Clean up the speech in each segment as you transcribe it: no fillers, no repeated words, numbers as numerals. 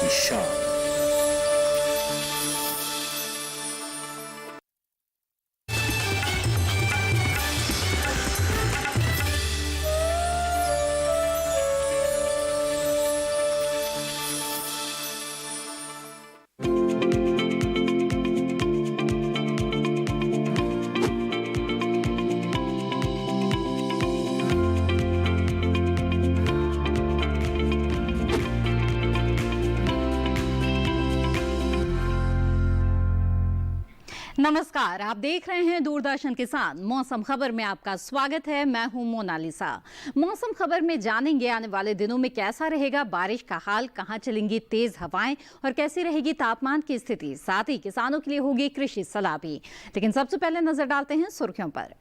की शान। नमस्कार, आप देख रहे हैं दूरदर्शन किसान। मौसम खबर में आपका स्वागत है। मैं हूं मोनालिसा। मौसम खबर में जानेंगे आने वाले दिनों में कैसा रहेगा बारिश का हाल, कहां चलेंगी तेज हवाएं और कैसी रहेगी तापमान की स्थिति। साथ ही किसानों के लिए होगी कृषि सलाह भी। लेकिन सबसे पहले नजर डालते हैं सुर्खियों पर।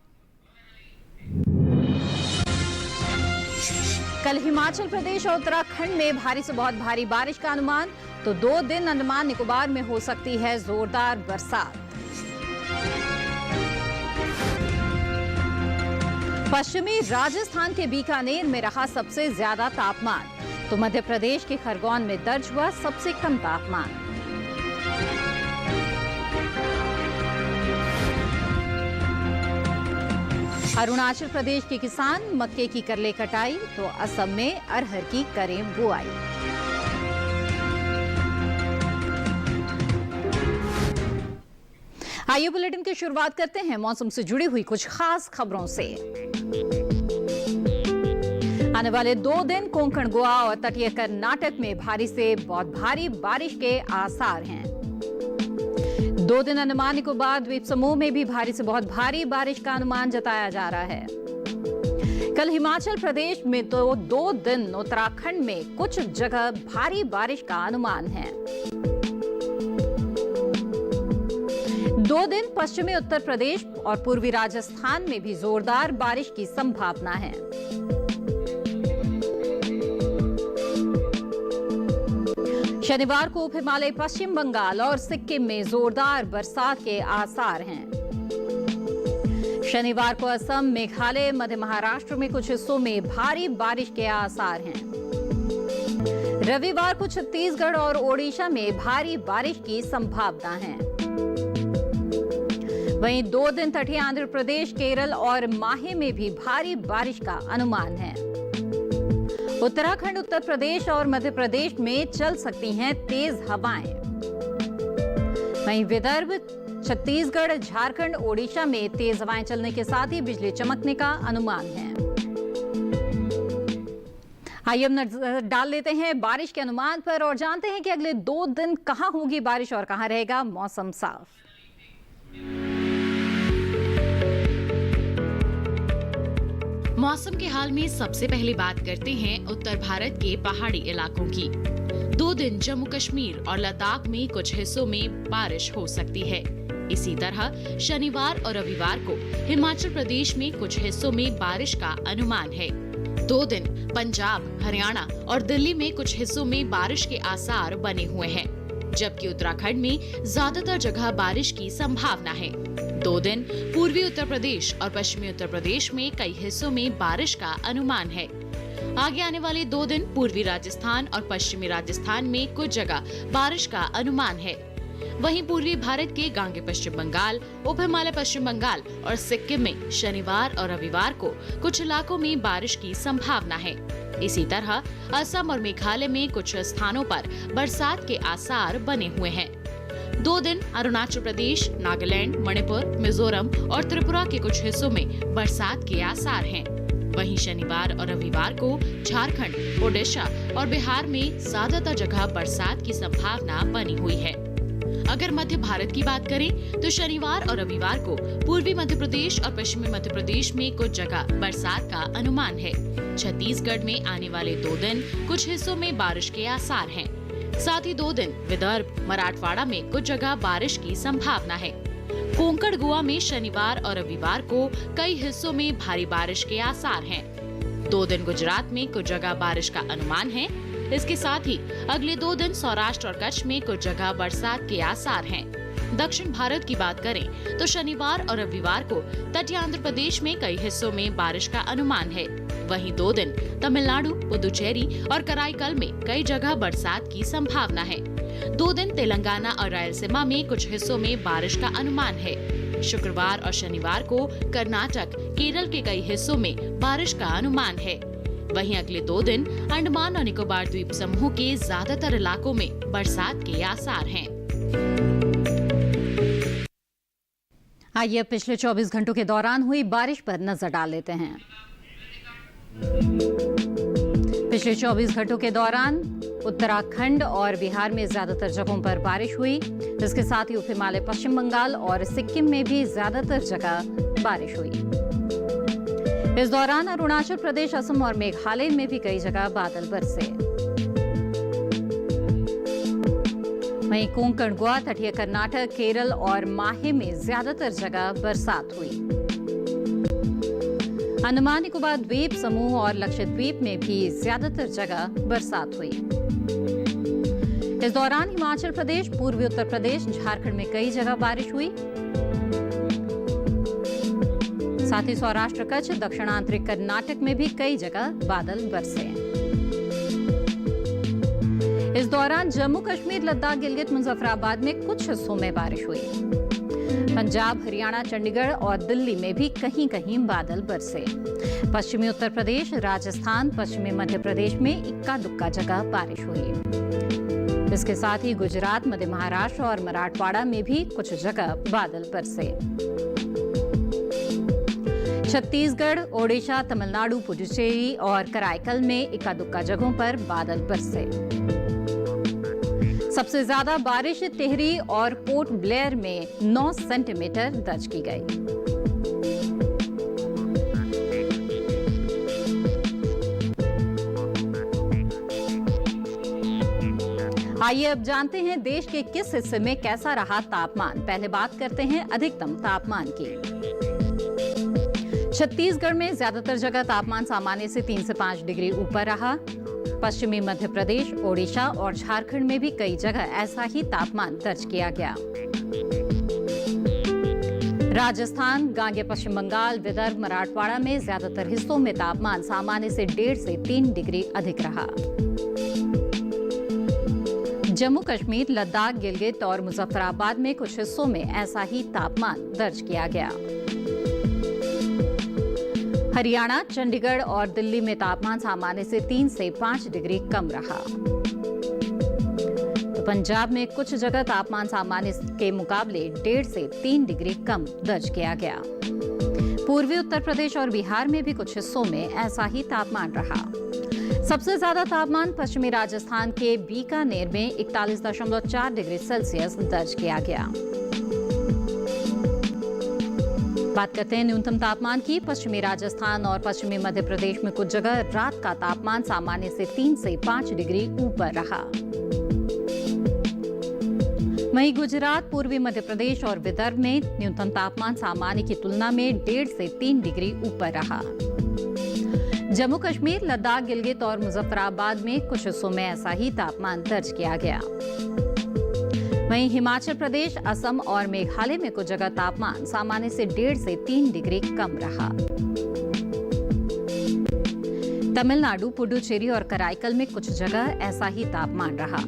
कल हिमाचल प्रदेश और उत्तराखंड में भारी से बहुत भारी बारिश का अनुमान, तो 2 दिन अंडमान निकोबार में हो सकती है जोरदार बरसात। पश्चिमी राजस्थान के बीकानेर में रहा सबसे ज्यादा तापमान, तो मध्य प्रदेश के खरगोन में दर्ज हुआ सबसे कम तापमान। अरुणाचल प्रदेश के किसान मक्के की कर ले कटाई, तो असम में अरहर की करें बुआई। आइए बुलेटिन की शुरुआत करते हैं मौसम से जुड़ी हुई कुछ खास खबरों से। आने वाले 2 दिन कोंकण, गोवा और तटीय कर्नाटक में भारी से बहुत भारी बारिश के आसार हैं। 2 दिन अंडमान निकोबार द्वीप समूह में भी भारी से बहुत भारी बारिश का अनुमान जताया जा रहा है। कल हिमाचल प्रदेश में तो 2 दिन उत्तराखंड में कुछ जगह भारी बारिश का अनुमान है। 2 दिन पश्चिमी उत्तर प्रदेश और पूर्वी राजस्थान में भी जोरदार बारिश की संभावना है। शनिवार को उप हिमालय, पश्चिम बंगाल और सिक्किम में जोरदार बरसात के आसार हैं। शनिवार को असम, मेघालय, मध्य महाराष्ट्र में कुछ हिस्सों में भारी बारिश के आसार हैं। रविवार को छत्तीसगढ़ और ओडिशा में भारी बारिश की संभावना है। वहीं 2 दिन तटीय आंध्र प्रदेश, केरल और माहे में भी भारी बारिश का अनुमान है। उत्तराखंड, उत्तर प्रदेश और मध्य प्रदेश में चल सकती हैं तेज हवाएं। वहीं विदर्भ, छत्तीसगढ़, झारखंड, ओडिशा में तेज हवाएं चलने के साथ ही बिजली चमकने का अनुमान है। आइए अब नजर डाल लेते हैं बारिश के अनुमान पर और जानते हैं कि अगले 2 दिन कहां होगी बारिश और कहां रहेगा मौसम साफ। मौसम के हाल में सबसे पहले बात करते हैं उत्तर भारत के पहाड़ी इलाकों की। 2 दिन जम्मू कश्मीर और लद्दाख में कुछ हिस्सों में बारिश हो सकती है। इसी तरह शनिवार और रविवार को हिमाचल प्रदेश में कुछ हिस्सों में बारिश का अनुमान है। 2 दिन पंजाब, हरियाणा और दिल्ली में कुछ हिस्सों में बारिश के आसार बने हुए हैं, जबकि उत्तराखंड में ज्यादातर जगह बारिश की संभावना है। 2 दिन पूर्वी उत्तर प्रदेश और पश्चिमी उत्तर प्रदेश में कई हिस्सों में बारिश का अनुमान है। आगे आने वाले 2 दिन पूर्वी राजस्थान और पश्चिमी राजस्थान में कुछ जगह बारिश का अनुमान है। वहीं पूर्वी भारत के गांगे पश्चिम बंगाल, उप हिमालय पश्चिम बंगाल और सिक्किम में शनिवार और रविवार को कुछ इलाकों में बारिश की संभावना है। इसी तरह असम और मेघालय में कुछ स्थानों पर बरसात के आसार बने हुए हैं। 2 दिन अरुणाचल प्रदेश, नागालैंड, मणिपुर, मिजोरम और त्रिपुरा के कुछ हिस्सों में बरसात के आसार हैं। वहीं शनिवार और रविवार को झारखंड, ओडिशा और बिहार में ज्यादातर जगह बरसात की संभावना बनी हुई है। अगर मध्य भारत की बात करें तो शनिवार और रविवार को पूर्वी मध्य प्रदेश और पश्चिमी मध्य प्रदेश में कुछ जगह बरसात का अनुमान है। छत्तीसगढ़ में आने वाले 2 दिन कुछ हिस्सों में बारिश के आसार हैं। साथ ही 2 दिन विदर्भ, मराठवाड़ा में कुछ जगह बारिश की संभावना है। कोंकण, गोवा में शनिवार और रविवार को कई हिस्सों में भारी बारिश के आसार हैं। 2 दिन गुजरात में कुछ जगह बारिश का अनुमान है। इसके साथ ही अगले 2 दिन सौराष्ट्र और कच्छ में कुछ जगह बरसात के आसार हैं। दक्षिण भारत की बात करें तो शनिवार और रविवार को तटीय आंध्र प्रदेश में कई हिस्सों में बारिश का अनुमान है। वहीं 2 दिन तमिलनाडु, पुदुचेरी और कराईकल में कई जगह बरसात की संभावना है। 2 दिन तेलंगाना और रायलसीमा में कुछ हिस्सों में बारिश का अनुमान है। शुक्रवार और शनिवार को कर्नाटक, केरल के कई हिस्सों में बारिश का अनुमान है। वहीं अगले 2 दिन अंडमान और निकोबार द्वीप समूह के ज्यादातर इलाकों में बरसात के आसार हैं। आइए पिछले 24 घंटों के दौरान हुई बारिश पर नजर डाल लेते हैं। पिछले 24 घंटों के दौरान उत्तराखंड और बिहार में ज्यादातर जगहों पर बारिश हुई। इसके साथ ही उप हिमालय, पश्चिम बंगाल और सिक्किम में भी ज्यादातर जगह बारिश हुई। इस दौरान अरुणाचल प्रदेश, असम और मेघालय में भी कई जगह बादल बरसे। वहीं कोंकण, गोवा, तटीय कर्नाटक, केरल और माहे में ज्यादातर जगह बरसात हुई। अंडमान निकोबार द्वीप समूह और लक्षद्वीप में भी ज्यादातर जगह बरसात हुई। इस दौरान हिमाचल प्रदेश, पूर्वी उत्तर प्रदेश, झारखंड में कई जगह बारिश हुई। साथ ही सौराष्ट्र, कच्छ, दक्षिणांतरिक कर्नाटक में भी कई जगह बादल बरसे। इस दौरान जम्मू कश्मीर, लद्दाख, गिलगित, मुजफ्फराबाद में कुछ हिस्सों में बारिश हुई। पंजाब, हरियाणा, चंडीगढ़ और दिल्ली में भी कहीं कहीं बादल बरसे। पश्चिमी उत्तर प्रदेश, राजस्थान, पश्चिमी मध्य प्रदेश में इक्का दुक्का जगह बारिश हुई। इसके साथ ही गुजरात, मध्य महाराष्ट्र और मराठवाड़ा में भी कुछ जगह बादल बरसे। छत्तीसगढ़, ओडिशा, तमिलनाडु, पुडुचेरी और कराईकल में इक्का दुक्का जगहों पर बादल बरसे। सबसे ज्यादा बारिश टिहरी और पोर्ट ब्लेयर में 9 सेंटीमीटर दर्ज की गई। आइए अब जानते हैं देश के किस हिस्से में कैसा रहा तापमान। पहले बात करते हैं अधिकतम तापमान की। छत्तीसगढ़ में ज्यादातर जगह तापमान सामान्य से 3 से 5 डिग्री ऊपर रहा। पश्चिमी मध्य प्रदेश, ओडिशा और झारखंड में भी कई जगह ऐसा ही तापमान दर्ज किया गया। राजस्थान, गांगे, पश्चिम बंगाल, विदर्भ, मराठवाड़ा में ज्यादातर हिस्सों में तापमान सामान्य से 1.5 से 3 डिग्री अधिक रहा। जम्मू कश्मीर, लद्दाख, गिलगित और मुजफ्फराबाद में कुछ हिस्सों में ऐसा ही तापमान दर्ज किया गया। हरियाणा, चंडीगढ़ और दिल्ली में तापमान सामान्य से 3 से 5 डिग्री कम रहा। तो पंजाब में कुछ जगह तापमान सामान्य के मुकाबले 1.5 से 3 डिग्री कम दर्ज किया गया। पूर्वी उत्तर प्रदेश और बिहार में भी कुछ हिस्सों में ऐसा ही तापमान रहा। सबसे ज्यादा तापमान पश्चिमी राजस्थान के बीकानेर में 41.4 डिग्री सेल्सियस दर्ज किया गया। बात करते हैं न्यूनतम तापमान की। पश्चिमी राजस्थान और पश्चिमी मध्य प्रदेश में कुछ जगह रात का तापमान सामान्य से 3 से 5 डिग्री ऊपर रहा। वहीं गुजरात, पूर्वी मध्य प्रदेश और विदर्भ में न्यूनतम तापमान सामान्य की तुलना में 1.5 से 3 डिग्री ऊपर रहा। जम्मू कश्मीर, लद्दाख, गिलगित और मुजफ्फराबाद में कुछ हिस्सों में ऐसा ही तापमान दर्ज किया गया। वहीं हिमाचल प्रदेश, असम और मेघालय में कुछ जगह तापमान सामान्य से 1.5 से 3 डिग्री कम रहा। तमिलनाडु, पुडुचेरी और कराईकल में कुछ जगह ऐसा ही तापमान रहा।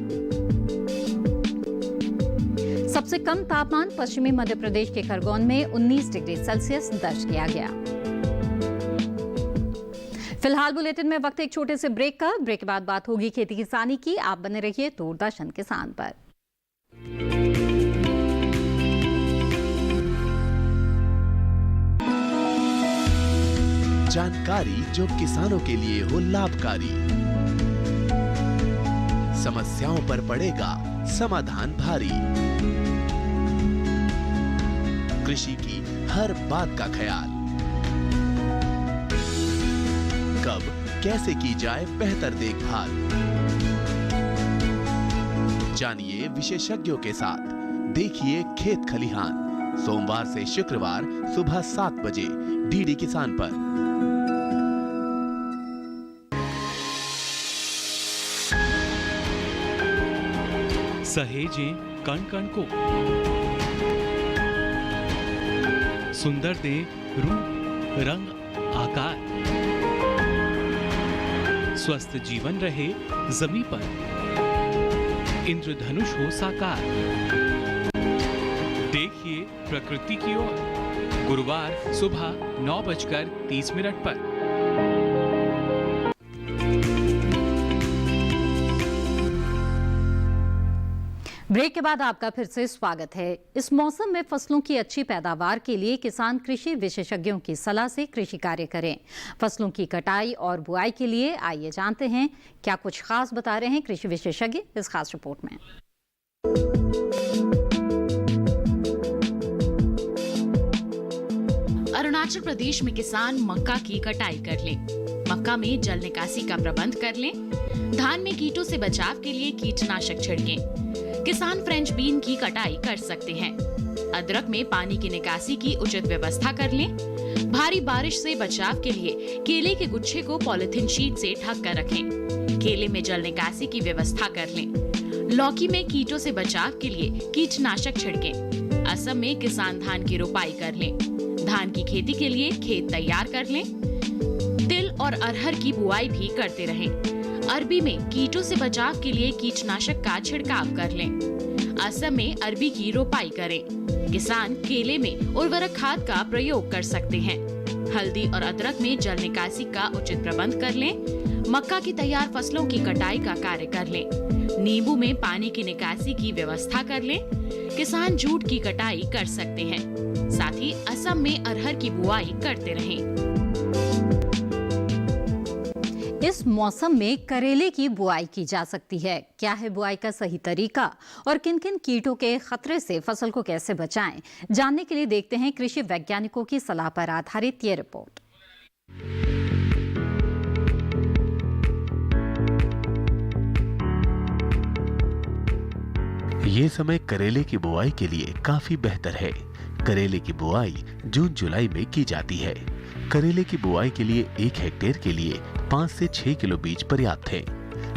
सबसे कम तापमान पश्चिमी मध्य प्रदेश के खरगोन में 19 डिग्री सेल्सियस दर्ज किया गया। फिलहाल बुलेटिन में वक्त एक छोटे से ब्रेक का। ब्रेक के बाद बात होगी खेती किसानी की। आप बने रहिए दूरदर्शन किसान पर। जानकारी जो किसानों के लिए हो लाभकारी, समस्याओं पर पड़ेगा समाधान भारी, कृषि की हर बात का ख्याल, कब कैसे की जाए बेहतर देखभाल, जानिए विशेषज्ञों के साथ। देखिए खेत खलिहान सोमवार से शुक्रवार सुबह 7 बजे डीडी किसान पर। सहेजें कण कण को, सुंदर दे रूप, रंग, आकार, स्वस्थ जीवन रहे जमीन पर, इंद्रधनुष हो साकार। देखिए प्रकृति की ओर, गुरुवार सुबह 9:30 पर। ब्रेक के बाद आपका फिर से स्वागत है। इस मौसम में फसलों की अच्छी पैदावार के लिए किसान कृषि विशेषज्ञों की सलाह से कृषि कार्य करें। फसलों की कटाई और बुआई के लिए आइए जानते हैं क्या कुछ खास बता रहे हैं कृषि विशेषज्ञ इस खास रिपोर्ट में। अरुणाचल प्रदेश में किसान मक्का की कटाई कर लें। मक्का में जल निकासी का प्रबंध कर लें। धान में कीटों से बचाव के लिए कीटनाशक छिड़कें। किसान फ्रेंच बीन की कटाई कर सकते हैं। अदरक में पानी की निकासी की उचित व्यवस्था कर लें। भारी बारिश से बचाव के लिए केले के गुच्छे को पॉलिथीन शीट से ढक कर रखें। केले में जल निकासी की व्यवस्था कर लें। लौकी में कीटों से बचाव के लिए कीटनाशक छिड़कें। असम में किसान धान की रोपाई कर लें। धान की खेती के लिए खेत तैयार कर लें। तिल और अरहर की बुआई भी करते रहें। अरबी में कीटों से बचाव के लिए कीटनाशक का छिड़काव कर लें। असम में अरबी की रोपाई करें। किसान केले में उर्वरक खाद का प्रयोग कर सकते हैं। हल्दी और अदरक में जल निकासी का उचित प्रबंध कर लें। मक्का की तैयार फसलों की कटाई का कार्य कर लें। नींबू में पानी की निकासी की व्यवस्था कर लें। किसान जूट की कटाई कर सकते हैं। साथ ही असम में अरहर की बुआई करते रहें। इस मौसम में करेले की बुआई की जा सकती है। क्या है बुआई का सही तरीका और किन किन कीटों के खतरे से फसल को कैसे बचाएं, जानने के लिए देखते हैं कृषि वैज्ञानिकों की सलाह पर आधारित ये रिपोर्ट। ये समय करेले की बुआई के लिए काफी बेहतर है। करेले की बुआई जून जुलाई में की जाती है। करेले की बुआई के लिए 1 हेक्टेयर के लिए 5 से 6 किलो बीज पर्याप्त है।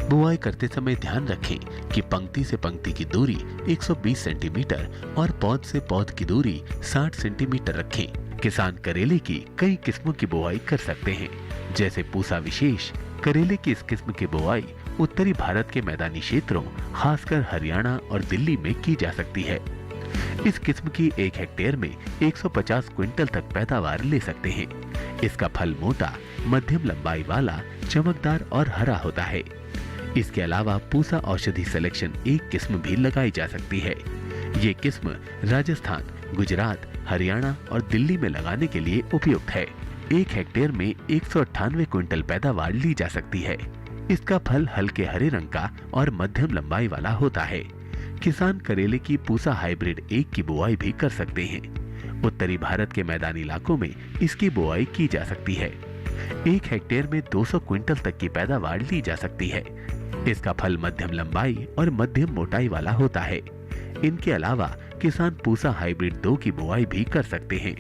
बुआई करते समय ध्यान रखें कि पंक्ति से पंक्ति की दूरी 120 सेंटीमीटर और पौध से पौध की दूरी 60 सेंटीमीटर रखें। किसान करेले की कई किस्मों की बुआई कर सकते हैं, जैसे पूसा विशेष। करेले की इस किस्म की बुआई उत्तरी भारत के मैदानी क्षेत्रों, खासकर हरियाणा और दिल्ली में की जा सकती है। इस किस्म की 1 हेक्टेयर में 150 क्विंटल तक पैदावार ले सकते हैं। इसका फल मोटा, मध्यम लंबाई वाला, चमकदार और हरा होता है। इसके अलावा पूसा औषधि सिलेक्शन 1 किस्म भी लगाई जा सकती है। ये किस्म राजस्थान, गुजरात, हरियाणा और दिल्ली में लगाने के लिए उपयुक्त है। 1 हेक्टेयर में 198 क्विंटल पैदावार ली जा सकती है। इसका फल हल्के हरे रंग का और मध्यम लंबाई वाला होता है। किसान करेले की पूसा हाइब्रिड 1 की बुआई भी कर सकते हैं। उत्तरी भारत के मैदानी इलाकों में इसकी बुआई की जा सकती है। 1 हेक्टेयर में 200 क्विंटल तक की पैदावार ली जा सकती है। इसका फल मध्यम लंबाई और मध्यम मोटाई वाला होता है। इनके अलावा किसान पूसा हाइब्रिड 2 की बुआई भी कर सकते हैं।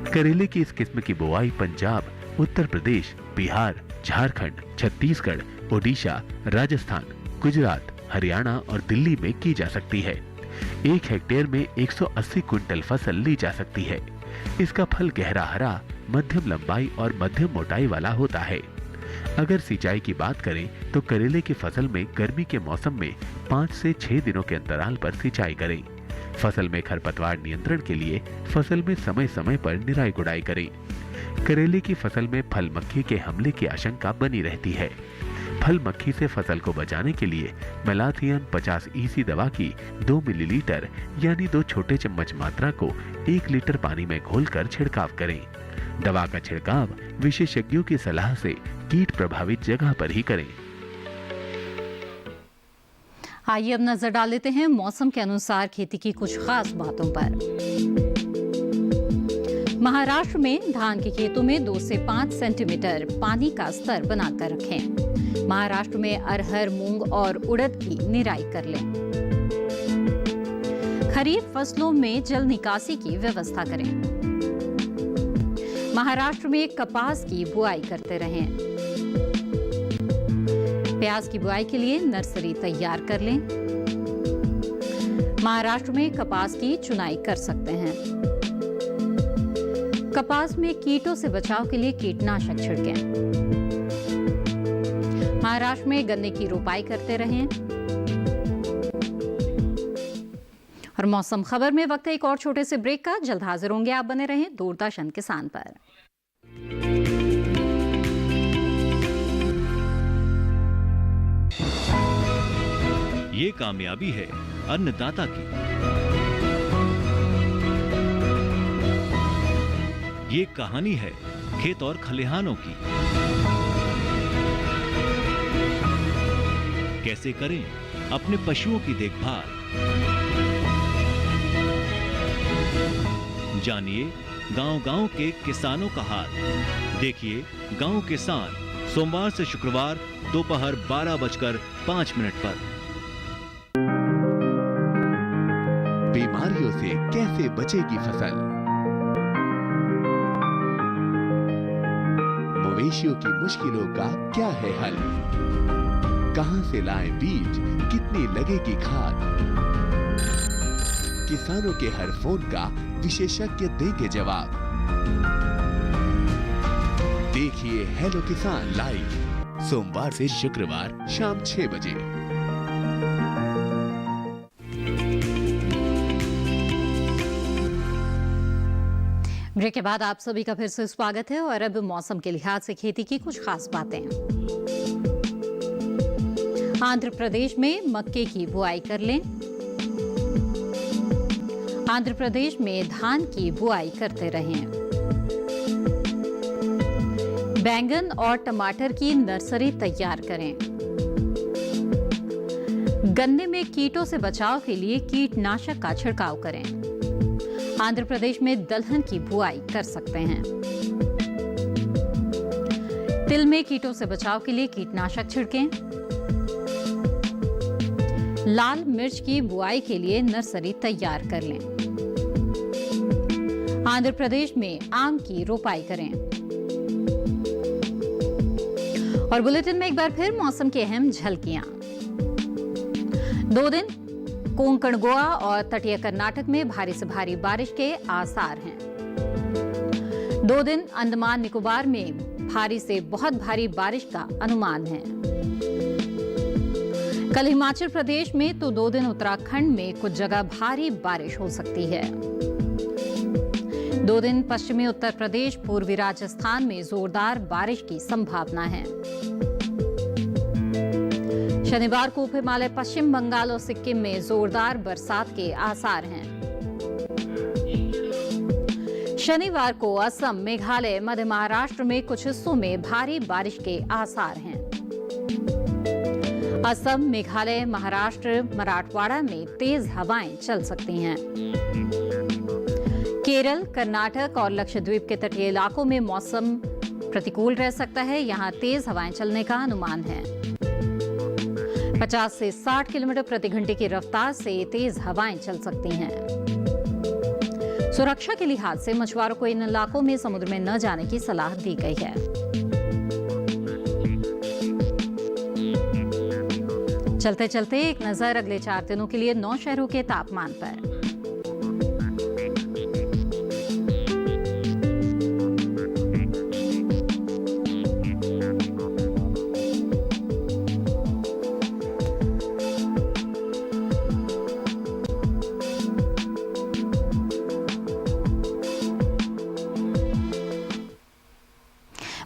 करेले की इस किस्म की बुआई पंजाब, उत्तर प्रदेश, बिहार, झारखंड, छत्तीसगढ़, ओडिशा, राजस्थान, गुजरात, हरियाणा और दिल्ली में की जा सकती है। 1 हेक्टेयर में 180 क्विंटल फसल ली जा सकती है। इसका फल गहरा हरा, मध्यम लंबाई और मध्यम मोटाई वाला होता है। अगर सिंचाई की बात करें तो करेले की फसल में गर्मी के मौसम में 5 से 6 दिनों के अंतराल पर सिंचाई करें। फसल में खरपतवार नियंत्रण के लिए फसल में समय समय पर निराई गुड़ाई करें। करेले की फसल में फल मक्खी के हमले की आशंका बनी रहती है। फल मक्खी से फसल को बचाने के लिए मेलाथियन 50 EC दवा की 2 मिलीलीटर यानी 2 छोटे चम्मच मात्रा को 1 लीटर पानी में घोलकर छिड़काव करें। दवा का छिड़काव विशेषज्ञों की सलाह से कीट प्रभावित जगह पर ही करें। आइए अब नजर डाल लेते हैं मौसम के अनुसार खेती की कुछ खास बातों पर। महाराष्ट्र में धान के खेतों में 2 से 5 सेंटीमीटर पानी का स्तर बनाकर रखें। महाराष्ट्र में अरहर, मूंग और उड़द की निराई कर लें। खरीफ फसलों में जल निकासी की व्यवस्था करें। महाराष्ट्र में कपास की बुआई करते रहें। प्याज की बुआई के लिए नर्सरी तैयार कर लें। महाराष्ट्र में कपास की चुनाई कर सकते हैं। कपास में कीटों से बचाव के लिए कीटनाशक छिड़कें। महाराष्ट्र में गन्ने की रोपाई करते रहें। और मौसम खबर में वक्त है एक और छोटे से ब्रेक का। जल्द हाजिर होंगे, आप बने रहें दूरदर्शन किसान पर। ये कामयाबी है अन्नदाता की, ये कहानी है खेत और खलिहानों की। कैसे करें अपने पशुओं की देखभाल, जानिए गांव-गांव के किसानों का हाल। देखिए गांव किसान सोमवार से शुक्रवार दोपहर 12:05 पर। बीमारियों से कैसे बचेगी फसल, मवेशियों की मुश्किलों का क्या है हल, कहां से लाएं बीज, कितनी लगेगी खाद, किसानों के हर फोन का विशेषज्ञ देंगे जवाब। देखिए हेलो किसान लाइव सोमवार से शुक्रवार शाम 6 बजे। ब्रेक के बाद आप सभी का फिर से स्वागत है। और अब मौसम के लिहाज से खेती की कुछ खास बातें। आंध्र प्रदेश में मक्के की बुआई कर लें। आंध्र प्रदेश में धान की बुआई करते रहें। बैंगन और टमाटर की नर्सरी तैयार करें। गन्ने में कीटों से बचाव के लिए कीटनाशक का छिड़काव करें। आंध्र प्रदेश में दलहन की बुआई कर सकते हैं। तिल में कीटों से बचाव के लिए कीटनाशक छिड़कें। लाल मिर्च की बुआई के लिए नर्सरी तैयार कर लें। आंध्र प्रदेश में आम की रोपाई करें। और बुलेटिन में एक बार फिर मौसम की अहम झलकियां। 2 दिन कोंकण, गोवा और तटीय कर्नाटक में भारी से भारी बारिश के आसार हैं। 2 दिन अंडमान निकोबार में भारी से बहुत भारी बारिश का अनुमान है। कल हिमाचल प्रदेश में तो 2 दिन उत्तराखंड में कुछ जगह भारी बारिश हो सकती है। 2 दिन पश्चिमी उत्तर प्रदेश, पूर्वी राजस्थान में जोरदार बारिश की संभावना है। शनिवार को उप हिमालय, पश्चिम बंगाल और सिक्किम में जोरदार बरसात के आसार हैं। शनिवार को असम, मेघालय, मध्य महाराष्ट्र में कुछ हिस्सों में भारी बारिश के आसार हैं। असम, मेघालय, महाराष्ट्र, मराठवाड़ा में तेज हवाएं चल सकती हैं। केरल, कर्नाटक और लक्षद्वीप के तटीय इलाकों में मौसम प्रतिकूल रह सकता है। यहां तेज हवाएं चलने का अनुमान है। 50 से 60 किलोमीटर प्रति घंटे की रफ्तार से तेज हवाएं चल सकती हैं। सुरक्षा के लिहाज से मछुआरों को इन इलाकों में समुद्र में न जाने की सलाह दी गई है। चलते चलते एक नजर अगले 4 दिनों के लिए 9 शहरों के तापमान पर।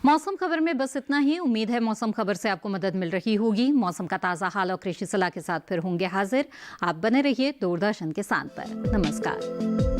मौसम खबर में बस इतना ही। उम्मीद है मौसम खबर से आपको मदद मिल रही होगी। मौसम का ताज़ा हाल और कृषि सलाह के साथ फिर होंगे हाजिर। आप बने रहिए दूरदर्शन किसान पर। नमस्कार।